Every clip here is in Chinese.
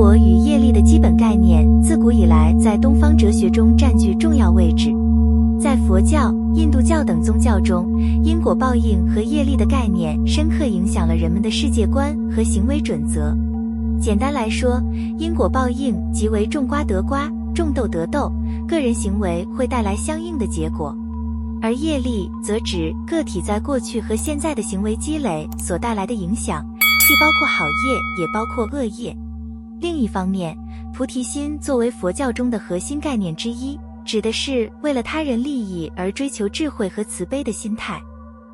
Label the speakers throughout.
Speaker 1: 果与业力的基本概念自古以来在东方哲学中占据重要位置。在佛教、印度教等宗教中，因果报应和业力的概念深刻影响了人们的世界观和行为准则。简单来说，因果报应即为种瓜得瓜，种豆得豆，个人行为会带来相应的结果。而业力则指个体在过去和现在的行为积累所带来的影响，既包括好业，也包括恶业。另一方面，菩提心作为佛教中的核心概念之一，指的是为了他人利益而追求智慧和慈悲的心态。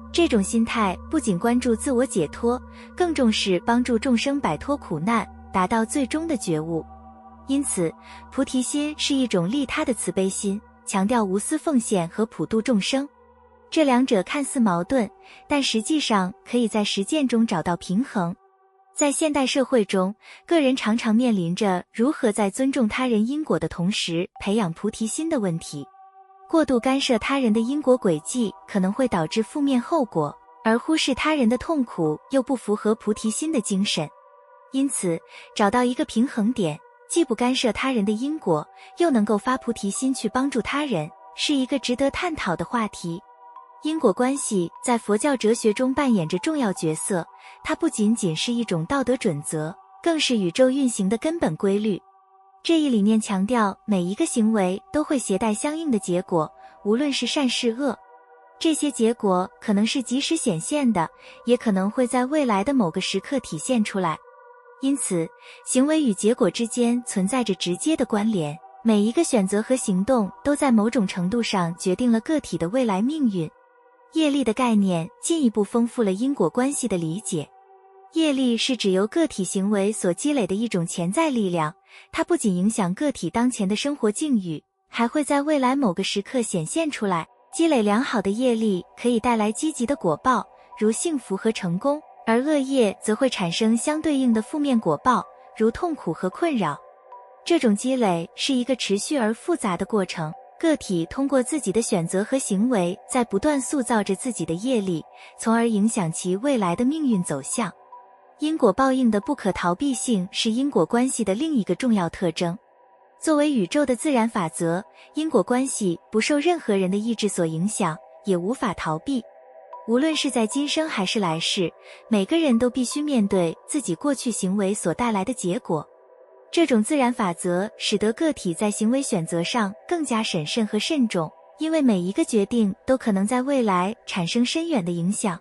Speaker 1: 这种心态不仅关注自我解脱，更重视帮助众生摆脱苦难，达到最终的觉悟。因此，菩提心是一种利他的慈悲心，强调无私奉献和普度众生。这两者看似矛盾，但实际上可以在实践中找到平衡。在现代社会中，个人常常面临着如何在尊重他人因果的同时培养菩提心的问题。过度干涉他人的因果轨迹可能会导致负面后果，而忽视他人的痛苦又不符合菩提心的精神。因此，找到一个平衡点，既不干涉他人的因果，又能够发菩提心去帮助他人，是一个值得探讨的话题。因果关系在佛教哲学中扮演着重要角色，它不仅仅是一种道德准则，更是宇宙运行的根本规律。这一理念强调每一个行为都会携带相应的结果，无论是善是恶。这些结果可能是即时显现的，也可能会在未来的某个时刻体现出来。因此，行为与结果之间存在着直接的关联，每一个选择和行动都在某种程度上决定了个体的未来命运。业力的概念进一步丰富了因果关系的理解。业力是指由个体行为所积累的一种潜在力量，它不仅影响个体当前的生活境遇，还会在未来某个时刻显现出来。积累良好的业力可以带来积极的果报，如幸福和成功，而恶业则会产生相对应的负面果报，如痛苦和困扰。这种积累是一个持续而复杂的过程，个体通过自己的选择和行为在不断塑造着自己的业力，从而影响其未来的命运走向。因果报应的不可逃避性是因果关系的另一个重要特征。作为宇宙的自然法则，因果关系不受任何人的意志所影响，也无法逃避。无论是在今生还是来世，每个人都必须面对自己过去行为所带来的结果。这种自然法则使得个体在行为选择上更加审慎和慎重，因为每一个决定都可能在未来产生深远的影响。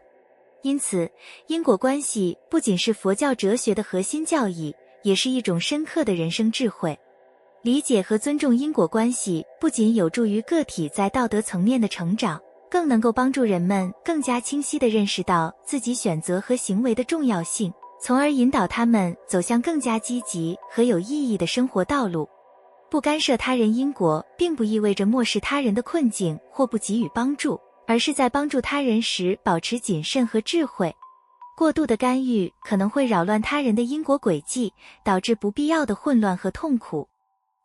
Speaker 1: 因此，因果关系不仅是佛教哲学的核心教义，也是一种深刻的人生智慧。理解和尊重因果关系不仅有助于个体在道德层面的成长，更能够帮助人们更加清晰地认识到自己选择和行为的重要性，从而引导他们走向更加积极和有意义的生活道路。不干涉他人因果，并不意味着漠视他人的困境或不给予帮助，而是在帮助他人时保持谨慎和智慧。过度的干预可能会扰乱他人的因果轨迹，导致不必要的混乱和痛苦。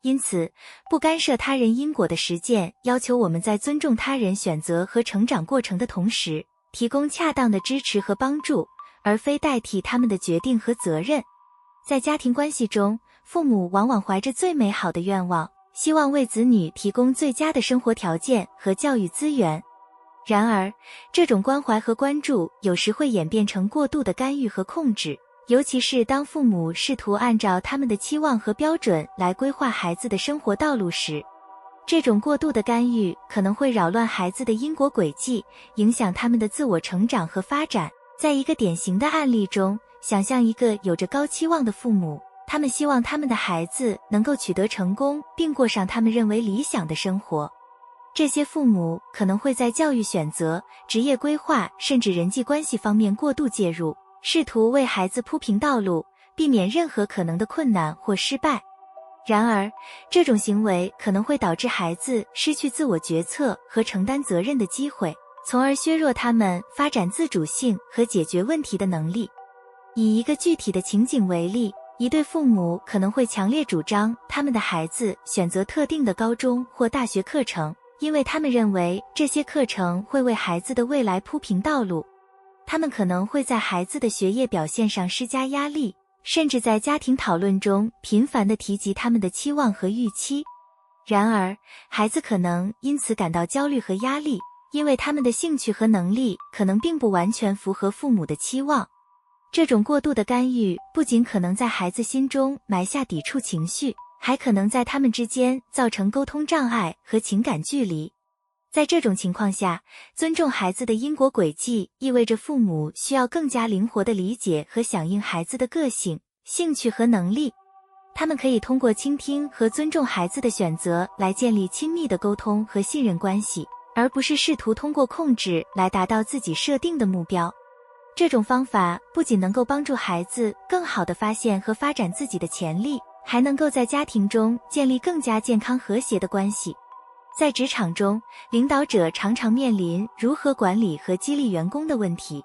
Speaker 1: 因此，不干涉他人因果的实践要求我们在尊重他人选择和成长过程的同时，提供恰当的支持和帮助，而非代替他们的决定和责任。在家庭关系中，父母往往怀着最美好的愿望，希望为子女提供最佳的生活条件和教育资源。然而，这种关怀和关注有时会演变成过度的干预和控制，尤其是当父母试图按照他们的期望和标准来规划孩子的生活道路时，这种过度的干预可能会扰乱孩子的因果轨迹，影响他们的自我成长和发展。在一个典型的案例中，想象一个有着高期望的父母，他们希望他们的孩子能够取得成功，并过上他们认为理想的生活。这些父母可能会在教育选择、职业规划甚至人际关系方面过度介入，试图为孩子铺平道路，避免任何可能的困难或失败。然而，这种行为可能会导致孩子失去自我决策和承担责任的机会，从而削弱他们发展自主性和解决问题的能力。以一个具体的情景为例，一对父母可能会强烈主张他们的孩子选择特定的高中或大学课程，因为他们认为这些课程会为孩子的未来铺平道路。他们可能会在孩子的学业表现上施加压力，甚至在家庭讨论中频繁地提及他们的期望和预期。然而，孩子可能因此感到焦虑和压力，因为他们的兴趣和能力可能并不完全符合父母的期望。这种过度的干预不仅可能在孩子心中埋下抵触情绪，还可能在他们之间造成沟通障碍和情感距离。在这种情况下，尊重孩子的因果轨迹意味着父母需要更加灵活地理解和响应孩子的个性、兴趣和能力。他们可以通过倾听和尊重孩子的选择来建立亲密的沟通和信任关系，而不是试图通过控制来达到自己设定的目标。这种方法不仅能够帮助孩子更好地发现和发展自己的潜力，还能够在家庭中建立更加健康和谐的关系。在职场中，领导者常常面临如何管理和激励员工的问题。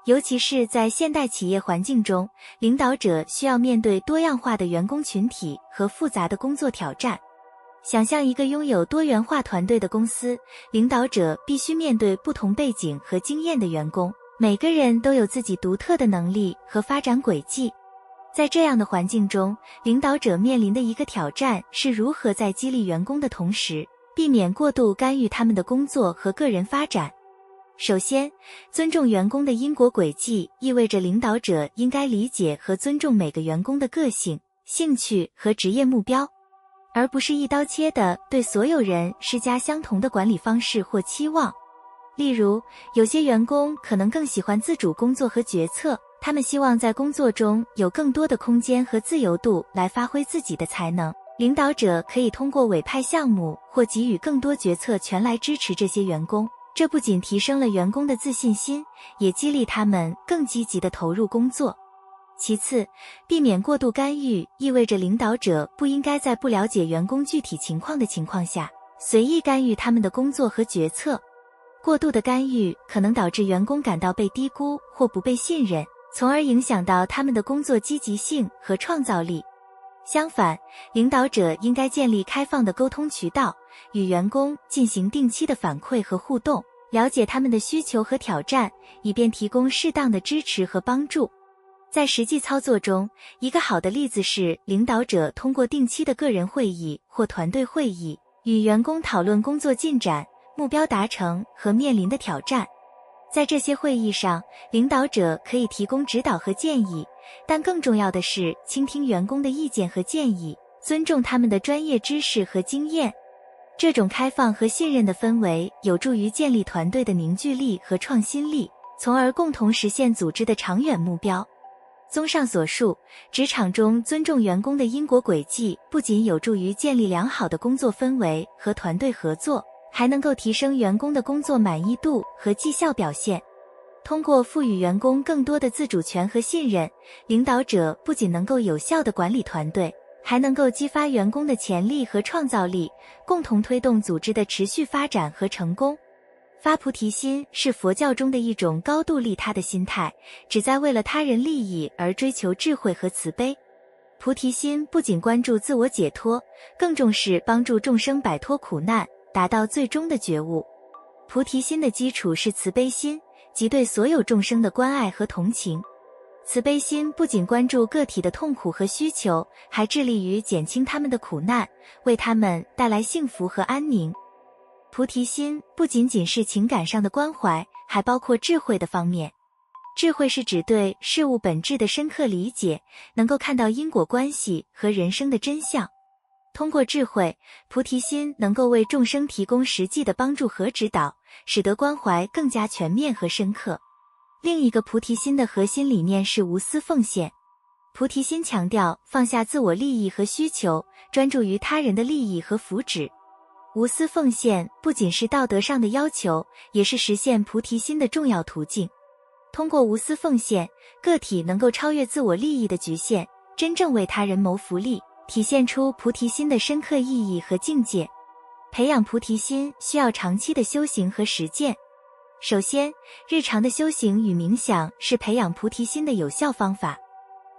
Speaker 1: 尤其是在现代企业环境中，领导者需要面对多样化的员工群体和复杂的工作挑战。想象一个拥有多元化团队的公司，领导者必须面对不同背景和经验的员工，每个人都有自己独特的能力和发展轨迹。在这样的环境中，领导者面临的一个挑战是如何在激励员工的同时，避免过度干预他们的工作和个人发展。首先，尊重员工的因果轨迹意味着领导者应该理解和尊重每个员工的个性、兴趣和职业目标，而不是一刀切地对所有人施加相同的管理方式或期望。例如，有些员工可能更喜欢自主工作和决策，他们希望在工作中有更多的空间和自由度来发挥自己的才能。领导者可以通过委派项目或给予更多决策权来支持这些员工，这不仅提升了员工的自信心，也激励他们更积极地投入工作。其次，避免过度干预意味着领导者不应该在不了解员工具体情况的情况下，随意干预他们的工作和决策。过度的干预可能导致员工感到被低估或不被信任，从而影响到他们的工作积极性和创造力。相反，领导者应该建立开放的沟通渠道，与员工进行定期的反馈和互动，了解他们的需求和挑战，以便提供适当的支持和帮助。在实际操作中，一个好的例子是领导者通过定期的个人会议或团队会议，与员工讨论工作进展、目标达成和面临的挑战。在这些会议上，领导者可以提供指导和建议，但更重要的是倾听员工的意见和建议，尊重他们的专业知识和经验。这种开放和信任的氛围有助于建立团队的凝聚力和创新力，从而共同实现组织的长远目标。综上所述，职场中尊重员工的因果轨迹不仅有助于建立良好的工作氛围和团队合作，还能够提升员工的工作满意度和绩效表现。通过赋予员工更多的自主权和信任，领导者不仅能够有效地管理团队，还能够激发员工的潜力和创造力，共同推动组织的持续发展和成功。发菩提心是佛教中的一种高度利他的心态，旨在为了他人利益而追求智慧和慈悲。菩提心不仅关注自我解脱，更重视帮助众生摆脱苦难，达到最终的觉悟。菩提心的基础是慈悲心，即对所有众生的关爱和同情。慈悲心不仅关注个体的痛苦和需求，还致力于减轻他们的苦难，为他们带来幸福和安宁。菩提心不仅仅是情感上的关怀，还包括智慧的方面。智慧是指对事物本质的深刻理解，能够看到因果关系和人生的真相。通过智慧，菩提心能够为众生提供实际的帮助和指导，使得关怀更加全面和深刻。另一个菩提心的核心理念是无私奉献。菩提心强调放下自我利益和需求，专注于他人的利益和福祉。无私奉献不仅是道德上的要求，也是实现菩提心的重要途径。通过无私奉献，个体能够超越自我利益的局限，真正为他人谋福利，体现出菩提心的深刻意义和境界。培养菩提心需要长期的修行和实践。首先，日常的修行与冥想是培养菩提心的有效方法。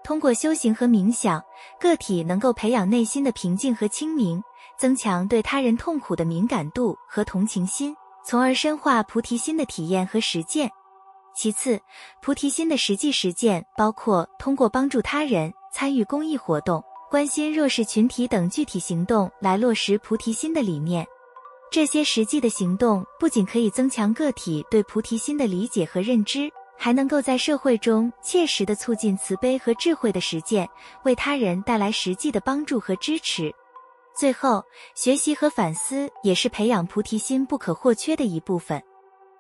Speaker 1: 通过修行和冥想，个体能够培养内心的平静和清明，增强对他人痛苦的敏感度和同情心，从而深化菩提心的体验和实践。其次，菩提心的实际实践包括通过帮助他人、参与公益活动、关心弱势群体等具体行动来落实菩提心的理念。这些实际的行动不仅可以增强个体对菩提心的理解和认知，还能够在社会中切实地促进慈悲和智慧的实践，为他人带来实际的帮助和支持。最后，学习和反思也是培养菩提心不可或缺的一部分。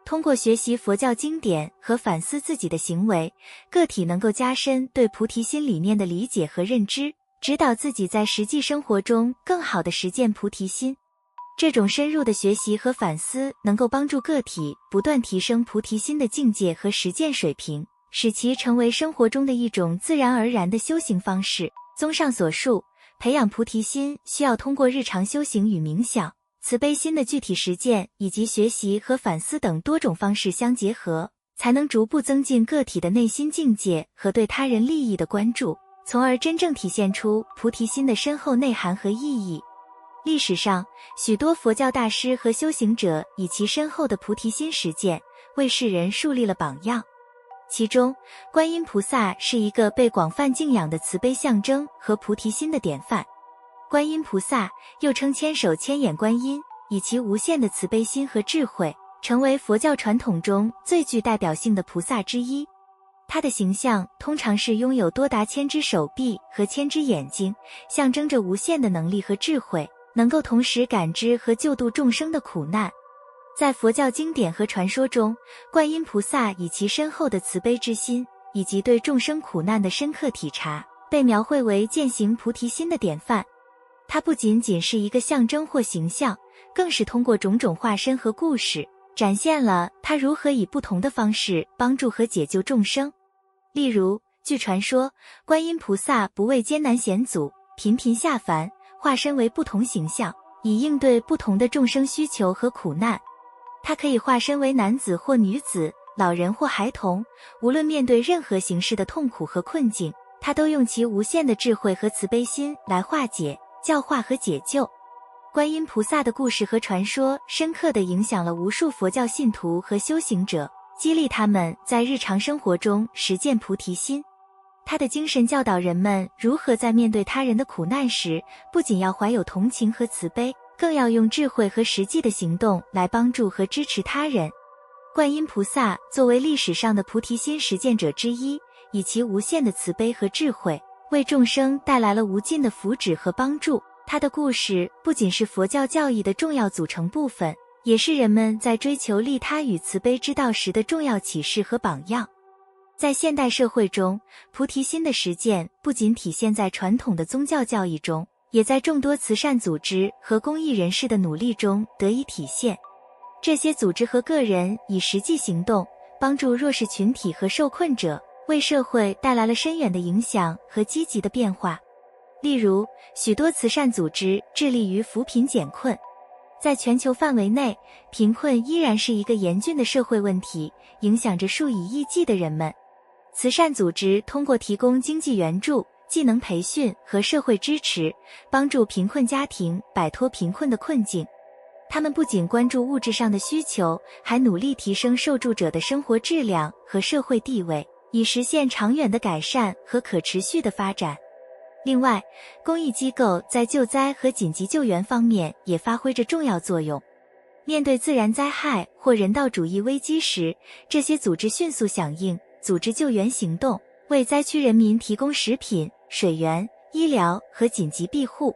Speaker 1: 通过学习佛教经典和反思自己的行为，个体能够加深对菩提心理念的理解和认知，指导自己在实际生活中更好地实践菩提心。这种深入的学习和反思能够帮助个体不断提升菩提心的境界和实践水平，使其成为生活中的一种自然而然的修行方式。综上所述，培养菩提心需要通过日常修行与冥想、慈悲心的具体实践以及学习和反思等多种方式相结合，才能逐步增进个体的内心境界和对他人利益的关注，从而真正体现出菩提心的深厚内涵和意义。历史上，许多佛教大师和修行者以其深厚的菩提心实践，为世人树立了榜样。其中，观音菩萨是一个被广泛敬仰的慈悲象征和菩提心的典范。观音菩萨又称千手千眼观音，以其无限的慈悲心和智慧，成为佛教传统中最具代表性的菩萨之一。他的形象通常是拥有多达1000只手臂和1000只眼睛，象征着无限的能力和智慧，能够同时感知和救度众生的苦难。在佛教经典和传说中，观音菩萨以其深厚的慈悲之心，以及对众生苦难的深刻体察，被描绘为践行菩提心的典范。它不仅仅是一个象征或形象，更是通过种种化身和故事，展现了他如何以不同的方式帮助和解救众生。例如，据传说，观音菩萨不畏艰难险阻，频频下凡，化身为不同形象，以应对不同的众生需求和苦难。他可以化身为男子或女子，老人或孩童，无论面对任何形式的痛苦和困境，他都用其无限的智慧和慈悲心来化解、教化和解救。观音菩萨的故事和传说深刻地影响了无数佛教信徒和修行者，激励他们在日常生活中实践菩提心。他的精神教导人们如何在面对他人的苦难时，不仅要怀有同情和慈悲，更要用智慧和实际的行动来帮助和支持他人。观音菩萨作为历史上的菩提心实践者之一，以其无限的慈悲和智慧，为众生带来了无尽的福祉和帮助。他的故事不仅是佛教教义的重要组成部分，也是人们在追求利他与慈悲之道时的重要启示和榜样。在现代社会中，菩提心的实践不仅体现在传统的宗教教义中，也在众多慈善组织和公益人士的努力中得以体现。这些组织和个人以实际行动帮助弱势群体和受困者，为社会带来了深远的影响和积极的变化。例如，许多慈善组织致力于扶贫减困。在全球范围内，贫困依然是一个严峻的社会问题，影响着数以亿计的人们。慈善组织通过提供经济援助、技能培训和社会支持，帮助贫困家庭摆脱贫困的困境。他们不仅关注物质上的需求，还努力提升受助者的生活质量和社会地位，以实现长远的改善和可持续的发展。另外，公益机构在救灾和紧急救援方面也发挥着重要作用。面对自然灾害或人道主义危机时，这些组织迅速响应，组织救援行动，为灾区人民提供食品、水源、医疗和紧急庇护。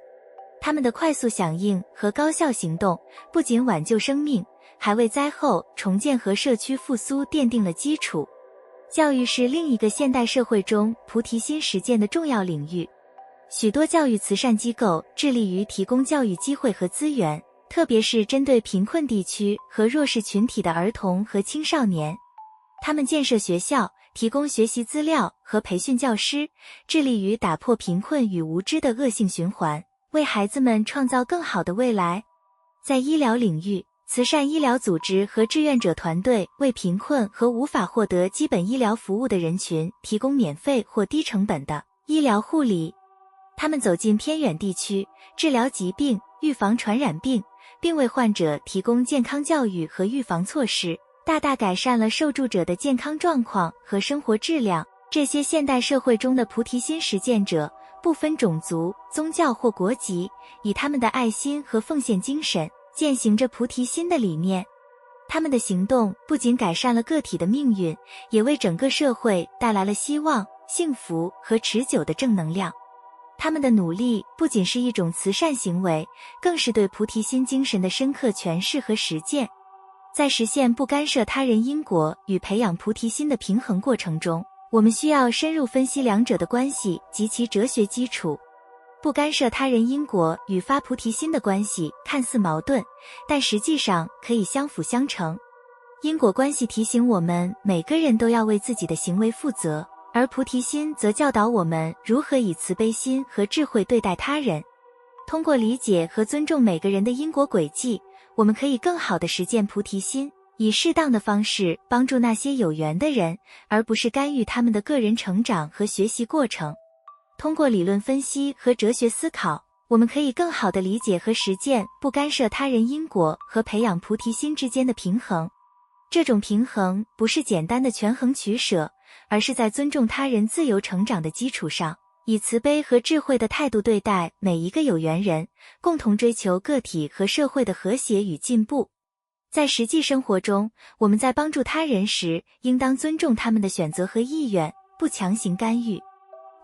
Speaker 1: 他们的快速响应和高效行动不仅挽救生命，还为灾后重建和社区复苏奠定了基础。教育是另一个现代社会中菩提心实践的重要领域。许多教育慈善机构致力于提供教育机会和资源，特别是针对贫困地区和弱势群体的儿童和青少年。他们建设学校，提供学习资料和培训教师，致力于打破贫困与无知的恶性循环，为孩子们创造更好的未来。在医疗领域，慈善医疗组织和志愿者团队为贫困和无法获得基本医疗服务的人群提供免费或低成本的医疗护理。他们走进偏远地区，治疗疾病，预防传染病，并为患者提供健康教育和预防措施，大大改善了受助者的健康状况和生活质量。这些现代社会中的菩提心实践者，不分种族、宗教或国籍，以他们的爱心和奉献精神，践行着菩提心的理念。他们的行动不仅改善了个体的命运，也为整个社会带来了希望、幸福和持久的正能量。他们的努力不仅是一种慈善行为，更是对菩提心精神的深刻诠释和实践。在实现不干涉他人因果与培养菩提心的平衡过程中，我们需要深入分析两者的关系及其哲学基础。不干涉他人因果与发菩提心的关系看似矛盾，但实际上可以相辅相成。因果关系提醒我们每个人都要为自己的行为负责，而菩提心则教导我们如何以慈悲心和智慧对待他人。通过理解和尊重每个人的因果轨迹，我们可以更好地实践菩提心，以适当的方式帮助那些有缘的人，而不是干预他们的个人成长和学习过程。通过理论分析和哲学思考，我们可以更好地理解和实践不干涉他人因果和培养菩提心之间的平衡。这种平衡不是简单的权衡取舍，而是在尊重他人自由成长的基础上，以慈悲和智慧的态度对待每一个有缘人，共同追求个体和社会的和谐与进步。在实际生活中，我们在帮助他人时，应当尊重他们的选择和意愿，不强行干预。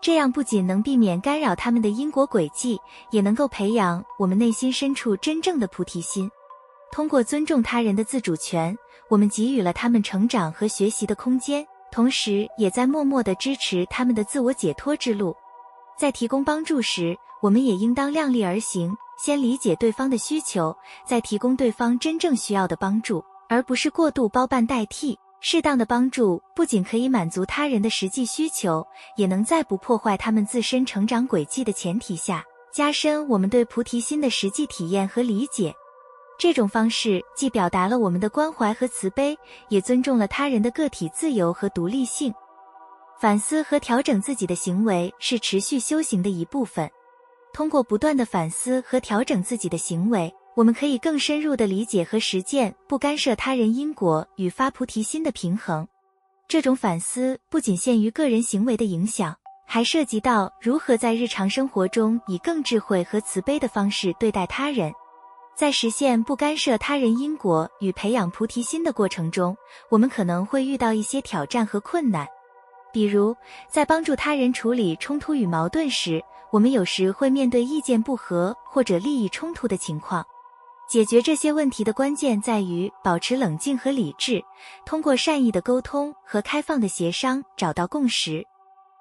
Speaker 1: 这样不仅能避免干扰他们的因果轨迹，也能够培养我们内心深处真正的菩提心。通过尊重他人的自主权，我们给予了他们成长和学习的空间，同时也在默默地支持他们的自我解脱之路。在提供帮助时，我们也应当量力而行，先理解对方的需求，再提供对方真正需要的帮助，而不是过度包办代替。适当的帮助不仅可以满足他人的实际需求，也能在不破坏他们自身成长轨迹的前提下，加深我们对菩提心的实际体验和理解。这种方式既表达了我们的关怀和慈悲，也尊重了他人的个体自由和独立性。反思和调整自己的行为是持续修行的一部分。通过不断的反思和调整自己的行为，我们可以更深入地理解和实践不干涉他人因果与发菩提心的平衡。这种反思不仅限于个人行为的影响，还涉及到如何在日常生活中以更智慧和慈悲的方式对待他人。在实现不干涉他人因果与培养菩提心的过程中，我们可能会遇到一些挑战和困难。比如，在帮助他人处理冲突与矛盾时，我们有时会面对意见不合或者利益冲突的情况。解决这些问题的关键在于保持冷静和理智，通过善意的沟通和开放的协商找到共识，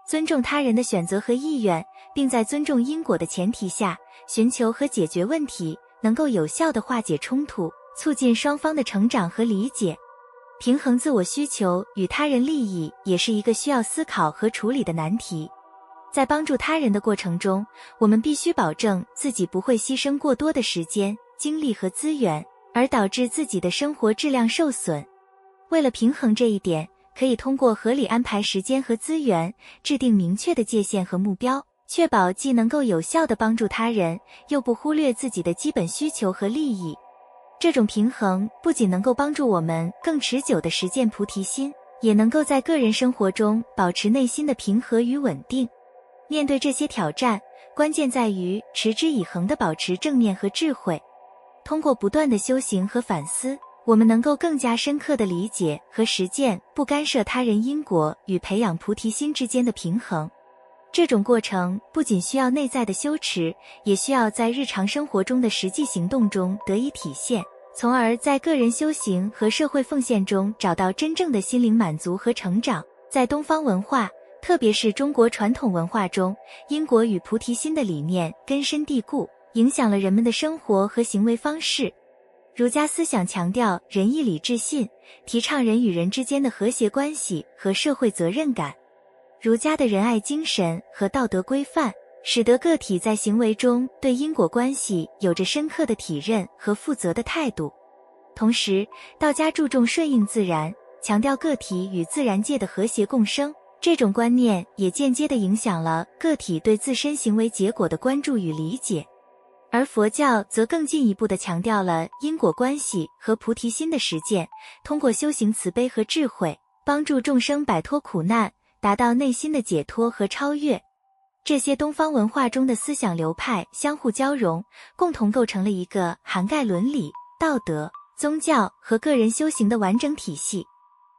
Speaker 1: 尊重他人的选择和意愿，并在尊重因果的前提下，寻求和解决问题，能够有效地化解冲突，促进双方的成长和理解。平衡自我需求与他人利益也是一个需要思考和处理的难题。在帮助他人的过程中，我们必须保证自己不会牺牲过多的时间、精力和资源，而导致自己的生活质量受损。为了平衡这一点，可以通过合理安排时间和资源，制定明确的界限和目标，确保既能够有效地帮助他人，又不忽略自己的基本需求和利益。这种平衡不仅能够帮助我们更持久地实践菩提心，也能够在个人生活中保持内心的平和与稳定。面对这些挑战，关键在于持之以恒地保持正念和智慧。通过不断的修行和反思，我们能够更加深刻地理解和实践不干涉他人因果与培养菩提心之间的平衡。这种过程不仅需要内在的修持，也需要在日常生活中的实际行动中得以体现，从而在个人修行和社会奉献中找到真正的心灵满足和成长。在东方文化，特别是中国传统文化中，因果与菩提心的理念根深蒂固，影响了人们的生活和行为方式。儒家思想强调仁义礼智信，提倡人与人之间的和谐关系和社会责任感。儒家的仁爱精神和道德规范，使得个体在行为中对因果关系有着深刻的体认和负责的态度。同时，道家注重顺应自然，强调个体与自然界的和谐共生，这种观念也间接地影响了个体对自身行为结果的关注与理解。而佛教则更进一步地强调了因果关系和菩提心的实践，通过修行慈悲和智慧，帮助众生摆脱苦难，达到内心的解脱和超越。这些东方文化中的思想流派相互交融，共同构成了一个涵盖伦理、道德、宗教和个人修行的完整体系。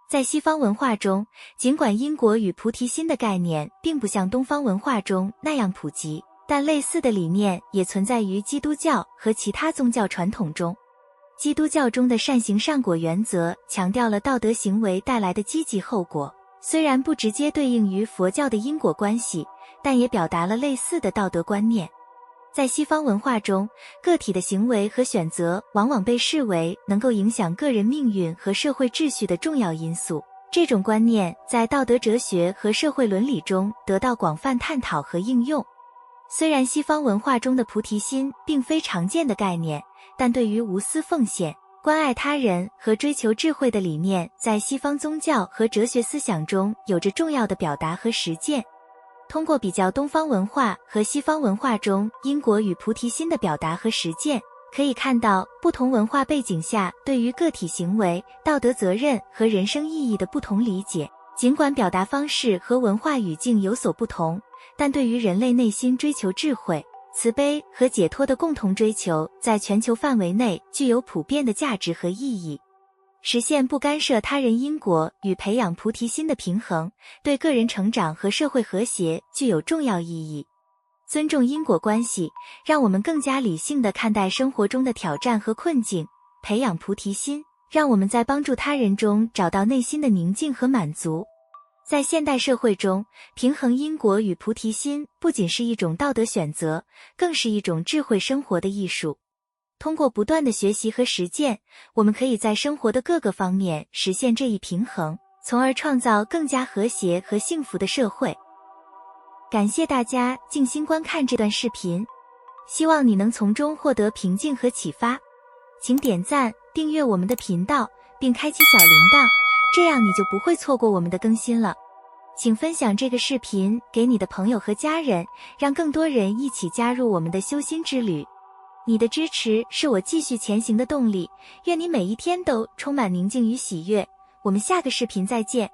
Speaker 1: 在西方文化中，尽管因果与菩提心的概念并不像东方文化中那样普及，但类似的理念也存在于基督教和其他宗教传统中。基督教中的善行善果原则强调了道德行为带来的积极后果，虽然不直接对应于佛教的因果关系，但也表达了类似的道德观念。在西方文化中，个体的行为和选择往往被视为能够影响个人命运和社会秩序的重要因素。这种观念在道德哲学和社会伦理中得到广泛探讨和应用。虽然西方文化中的菩提心并非常见的概念，但对于无私奉献、关爱他人和追求智慧的理念，在西方宗教和哲学思想中有着重要的表达和实践。通过比较东方文化和西方文化中因果与菩提心的表达和实践，可以看到不同文化背景下对于个体行为、道德责任和人生意义的不同理解。尽管表达方式和文化语境有所不同，但对于人类内心追求智慧、慈悲和解脱的共同追求，在全球范围内具有普遍的价值和意义。实现不干涉他人因果与培养菩提心的平衡，对个人成长和社会和谐具有重要意义。尊重因果关系，让我们更加理性地看待生活中的挑战和困境；培养菩提心，让我们在帮助他人中找到内心的宁静和满足。在现代社会中，平衡因果与菩提心不仅是一种道德选择，更是一种智慧生活的艺术。通过不断的学习和实践，我们可以在生活的各个方面实现这一平衡，从而创造更加和谐和幸福的社会。感谢大家静心观看这段视频，希望你能从中获得平静和启发。请点赞、订阅我们的频道，并开启小铃铛，这样你就不会错过我们的更新了。请分享这个视频给你的朋友和家人，让更多人一起加入我们的修心之旅。你的支持是我继续前行的动力，愿你每一天都充满宁静与喜悦。我们下个视频再见。